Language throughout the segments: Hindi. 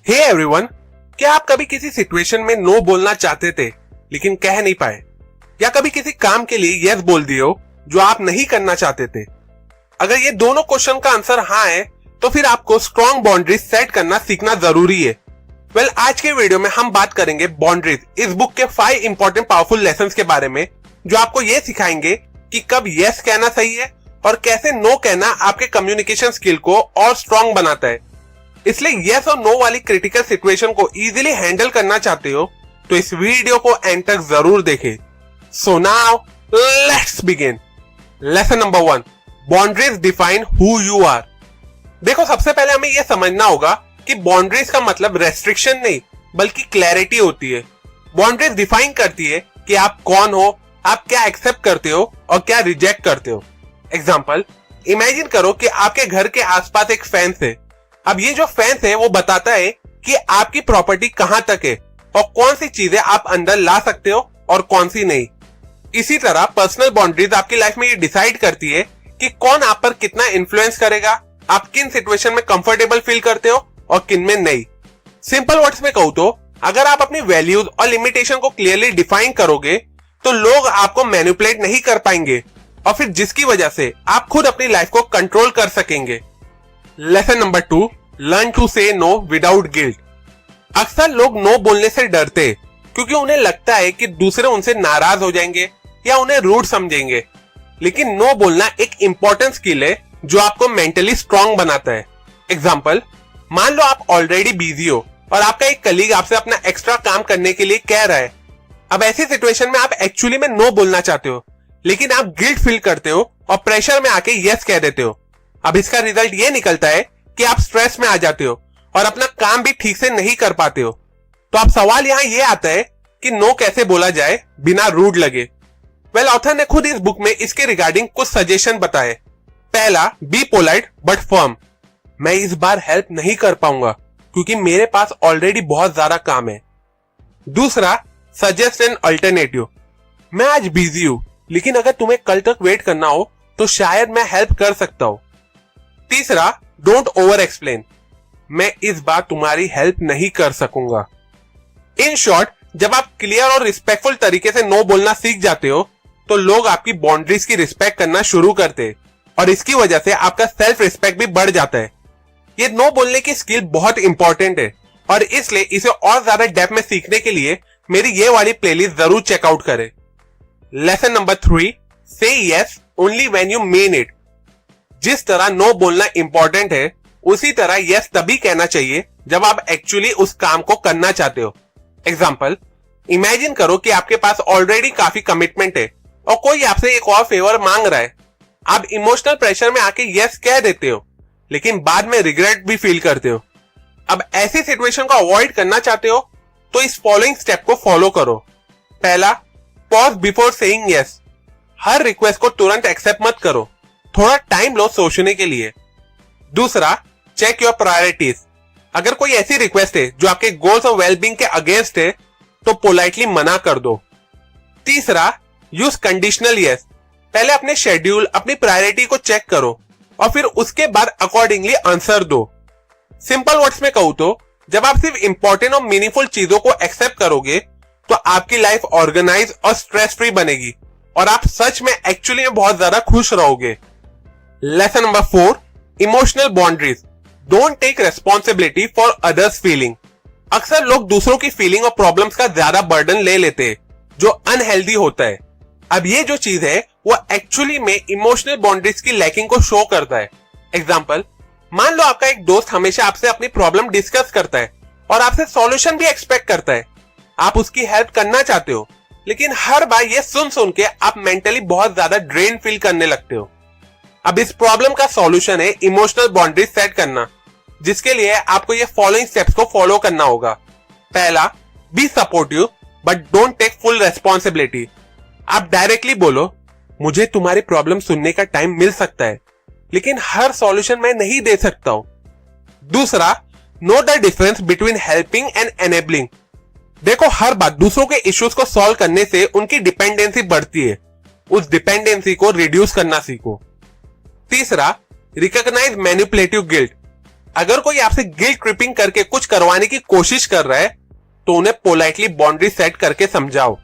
हे एवरीवन, क्या आप कभी किसी सिचुएशन में नो बोलना चाहते थे लेकिन कह नहीं पाए, या कभी किसी काम के लिए यस बोल दिए हो जो आप नहीं करना चाहते थे? अगर ये दोनों क्वेश्चन का आंसर हाँ है तो फिर आपको स्ट्रॉन्ग बाउंड्रीज सेट करना सीखना जरूरी है। आज के वीडियो में हम बात करेंगे बाउंड्रीज इस बुक के 5 इंपॉर्टेंट पावरफुल लेसन्स के बारे में, जो आपको ये सिखाएंगे कि कब यस कहना सही है और कैसे नो कहना आपके कम्युनिकेशन स्किल को और स्ट्रॉन्ग बनाता है। इसलिए यस और नो वाली क्रिटिकल सिचुएशन को इजीली हैंडल करना चाहते हो तो इस वीडियो को एंड तक जरूर देखें। So now let's begin. Lesson number 1, boundaries define who you are. देखो, सबसे पहले हमें यह समझना होगा कि बाउंड्रीज का मतलब रेस्ट्रिक्शन नहीं बल्कि क्लैरिटी होती है। बाउंड्रीज डिफाइन करती है कि आप कौन हो, आप क्या एक्सेप्ट करते हो और क्या रिजेक्ट करते हो। एग्जाम्पल, इमेजिन करो कि आपके घर के आसपास एक फेंस है। अब ये जो फेंस है वो बताता है कि आपकी प्रॉपर्टी कहां तक है और कौन सी चीजें आप अंदर ला सकते हो और कौन सी नहीं। इसी तरह पर्सनल बाउंड्रीज आपकी लाइफ में ये डिसाइड करती है कि कौन आप पर कितना इन्फ्लुएंस करेगा, आप किन सिचुएशन में कंफर्टेबल फील करते हो और किन में नहीं। सिंपल वर्ड्स में कहूं तो अगर आप अपनी वैल्यूज और लिमिटेशन को क्लियरली डिफाइन करोगे तो लोग आपको मैनिपुलेट नहीं कर पाएंगे और फिर जिसकी वजह से आप खुद अपनी लाइफ को कंट्रोल कर सकेंगे। लेसन नंबर 2, लर्न टू से नो विदाउट गिल्ट। अक्सर लोग नो बोलने से डरते क्योंकि उन्हें लगता है कि दूसरे उनसे नाराज हो जाएंगे या उन्हें रूड समझेंगे। लेकिन नो बोलना एक इंपॉर्टेंट स्किल है जो आपको मेंटली स्ट्रांग बनाता है। एग्जाम्पल, मान लो आप ऑलरेडी बिजी हो और आपका एक कलीग आपसे अपना एक्स्ट्रा काम करने के लिए कह रहा है। अब ऐसी सिचुएशन में आप एक्चुअली में नो बोलना चाहते हो लेकिन आप गिल्ट फील करते हो और प्रेशर में आके यस कह देते हो। अब इसका रिजल्ट ये निकलता है कि आप स्ट्रेस में आ जाते हो और अपना काम भी ठीक से नहीं कर पाते हो। तो अब सवाल यहां ये आता है कि नो कैसे बोला जाए बिना रूड लगे। ऑथर ने खुद इस बुक में इसके रिगार्डिंग कुछ सजेशन बताए। पहला, बी पोलाइट बट फर्म। मैं इस बार हेल्प नहीं कर पाऊंगा क्योंकि मेरे पास ऑलरेडी बहुत ज्यादा काम है। दूसरा, सजेस्ट एन अल्टरनेटिव। मैं आज बिजी हूं लेकिन अगर तुम्हें कल तक वेट करना हो तो शायद मैं हेल्प कर सकता हूं। तीसरा, डोंट ओवर एक्सप्लेन। मैं इस बार तुम्हारी हेल्प नहीं कर सकूंगा। इन शॉर्ट, जब आप क्लियर और रिस्पेक्टफुल तरीके से नो बोलना सीख जाते हो तो लोग आपकी बाउंड्रीज की रिस्पेक्ट करना शुरू करते हैं और इसकी वजह से आपका सेल्फ रिस्पेक्ट भी बढ़ जाता है। ये नो बोलने की स्किल बहुत इंपॉर्टेंट है और इसलिए इसे और ज्यादा डेप्थ में सीखने के लिए मेरी ये वाली प्लेलिस्ट जरूर चेकआउट करें। लेसन नंबर 3, से yes only when you mean it. जिस तरह नो बोलना इंपॉर्टेंट है उसी तरह यस तभी कहना चाहिए जब आप एक्चुअली उस काम को करना चाहते हो। एग्जाम्पल, इमेजिन करो कि आपके पास ऑलरेडी काफी कमिटमेंट है और कोई आपसे एक और फेवर मांग रहा है। आप इमोशनल प्रेशर में आके यस कह देते हो लेकिन बाद में रिग्रेट भी फील करते हो। अब ऐसी सिचुएशन को अवॉइड करना चाहते हो तो इस फॉलोइंग स्टेप को फॉलो करो। पहला, पॉज बिफोर सेइंग यस। हर रिक्वेस्ट को तुरंत एक्सेप्ट मत करो, थोड़ा टाइम लो सोचने के लिए। दूसरा, चेक योर प्रायोरिटीज। अगर कोई ऐसी रिक्वेस्ट है जो आपके गोल्स और वेलबींग के अगेंस्ट है तो पोलाइटली मना कर दो। तीसरा, यूज कंडीशनल यस। पहले अपने शेड्यूल, अपनी प्रायोरिटी को चेक करो और फिर उसके बाद अकॉर्डिंगली आंसर दो। सिंपल वर्ड्स में कहूं तो जब आप सिर्फ इंपॉर्टेंट और मीनिंगफुल चीजों को एक्सेप्ट करोगे तो आपकी लाइफ ऑर्गेनाइज और स्ट्रेस फ्री बनेगी और आप सच में एक्चुअली में बहुत ज्यादा खुश रहोगे। Lesson number 4, emotional boundaries. Don't take responsibility for others feeling. अक्सर लोग दूसरों की फीलिंग और प्रॉब्लम्स का ज्यादा बर्डन ले लेते हैं जो अनहेल्दी होता है। अब ये जो चीज है वो एक्चुअली में इमोशनल बाउंड्रीज की लैकिंग को शो करता है। एग्जाम्पल, मान लो आपका एक दोस्त हमेशा आपसे अपनी प्रॉब्लम डिस्कस करता है और आपसे सॉल्यूशन भी एक्सपेक्ट करता है। आप उसकी हेल्प करना चाहते हो लेकिन हर बार ये सुन के आप मेंटली बहुत ज्यादा ड्रेन फील करने लगते हो। अब इस प्रॉब्लम का सॉल्यूशन है इमोशनल बाउंड्रीज सेट करना, जिसके लिए आपको ये फॉलोइंग स्टेप्स को फॉलो करना होगा। पहला, be supportive but don't take full responsibility. आप डायरेक्टली बोलो, मुझे तुम्हारी प्रॉब्लम सुनने का टाइम मिल सकता है लेकिन हर सॉल्यूशन मैं नहीं दे सकता हूं। दूसरा, know the difference between helping and enabling. देखो, हर बात दूसरों के इश्यूज को सॉल्व करने से उनकी डिपेंडेंसी बढ़ती है। उस डिपेंडेंसी को रिड्यूस करना सीखो। तीसरा, रिकॉग्नाइज मैनिपुलेटिव गिल्ट। अगर कोई आपसे गिल्ट ट्रिपिंग करके कुछ करवाने की कोशिश कर रहा है तो उन्हें पोलाइटली बाउंड्री सेट करके समझाओ।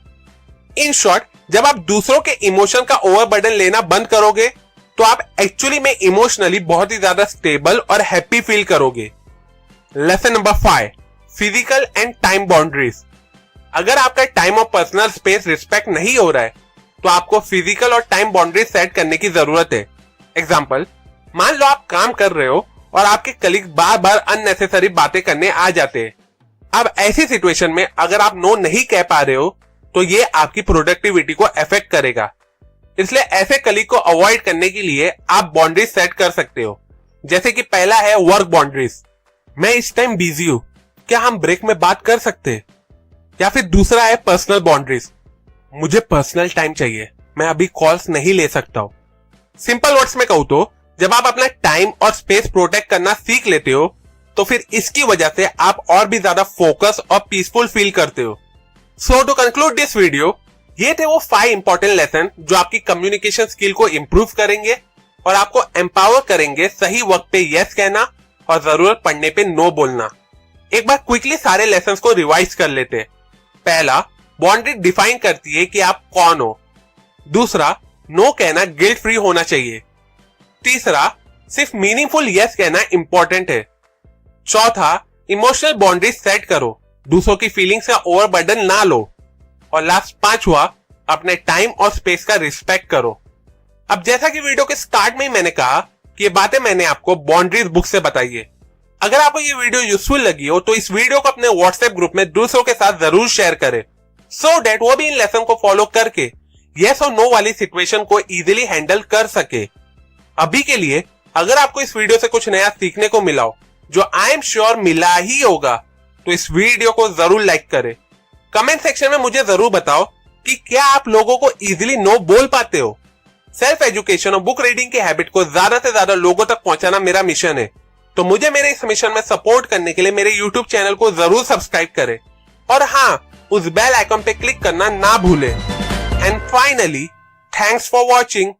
इन शॉर्ट, जब आप दूसरों के इमोशन का ओवरबर्डन लेना बंद करोगे तो आप एक्चुअली में इमोशनली बहुत ही ज्यादा स्टेबल और हैप्पी फील करोगे। Lesson number 5, physical and time boundaries. अगर आपका टाइम और पर्सनल स्पेस रिस्पेक्ट नहीं हो रहा है तो आपको फिजिकल और टाइम बाउंड्री सेट करने की जरूरत है। एग्जाम्पल, मान लो आप काम कर रहे हो और आपके कलीग बार बार अननेसेसरी बातें करने आ जाते हैं। अब ऐसी सिचुएशन में अगर आप नो नहीं कह पा रहे हो तो ये आपकी प्रोडक्टिविटी को अफेक्ट करेगा। इसलिए ऐसे कलीग को अवॉइड करने के लिए आप बाउंड्रीज सेट कर सकते हो। जैसे कि पहला है वर्क बाउंड्रीज। मैं इस टाइम बिजी हूं, क्या हम ब्रेक में बात कर सकते हैं? या फिर दूसरा है पर्सनल बाउंड्रीज। मुझे पर्सनल टाइम चाहिए, मैं अभी कॉल्स नहीं ले सकता हूं। सिंपल वर्ड्स में कहूं तो जब आप अपना टाइम और स्पेस प्रोटेक्ट करना सीख लेते हो तो फिर इसकी वजह से आप और भी ज्यादा फोकस और पीसफुल फील करते हो। सो टू कंक्लूड दिस वीडियो, ये थे वो 5 इंपॉर्टेंट लेसन जो आपकी कम्युनिकेशन स्किल को इंप्रूव करेंगे और आपको एम्पावर करेंगे सही वक्त पे यस कहना और जरूरत पड़ने पे नो बोलना। एक बार क्विकली सारे लेसन को रिवाइज कर लेते हैं। पहला, बाउंड्री डिफाइन करती है कि आप कौन हो। दूसरा, नो कहना गिल्ट फ्री होना चाहिए। तीसरा, सिर्फ मीनिंगफुल यस कहना इंपॉर्टेंट है। चौथा, इमोशनल बाउंड्री सेट करो, दूसरों की फीलिंग्स का ओवरबर्डन ना लो। और लास्ट 5वां, अपने टाइम और स्पेस का रिस्पेक्ट करो। अब जैसा कि वीडियो के स्टार्ट में ही मैंने कहा कि ये बातें मैंने आपको बाउंड्रीज बुक से बताई है। अगर आपको ये वीडियो यूजफुल लगी हो तो इस वीडियो को अपने व्हाट्सएप ग्रुप में दूसरों के साथ जरूर शेयर करें, सो डेट वो भी इन लेसन को फॉलो करके यस और नो वाली सिचुएशन को इजीली हैंडल कर सके। अभी के लिए अगर आपको इस वीडियो से कुछ नया सीखने को मिला हो, जो आई एम श्योर मिला ही होगा, तो इस वीडियो को जरूर लाइक करें। कमेंट सेक्शन में मुझे जरूर बताओ कि क्या आप लोगों को इजीली नो बोल पाते हो। सेल्फ एजुकेशन और बुक रीडिंग के हैबिट को ज्यादा से ज्यादा लोगों तक पहुंचाना मेरा मिशन है, तो मुझे मेरे इस मिशन में सपोर्ट करने के लिए मेरे यूट्यूब चैनल को जरूर सब्सक्राइब करें और हाँ, उस बेल आइकन पे क्लिक करना ना भूलें। And finally, thanks for watching.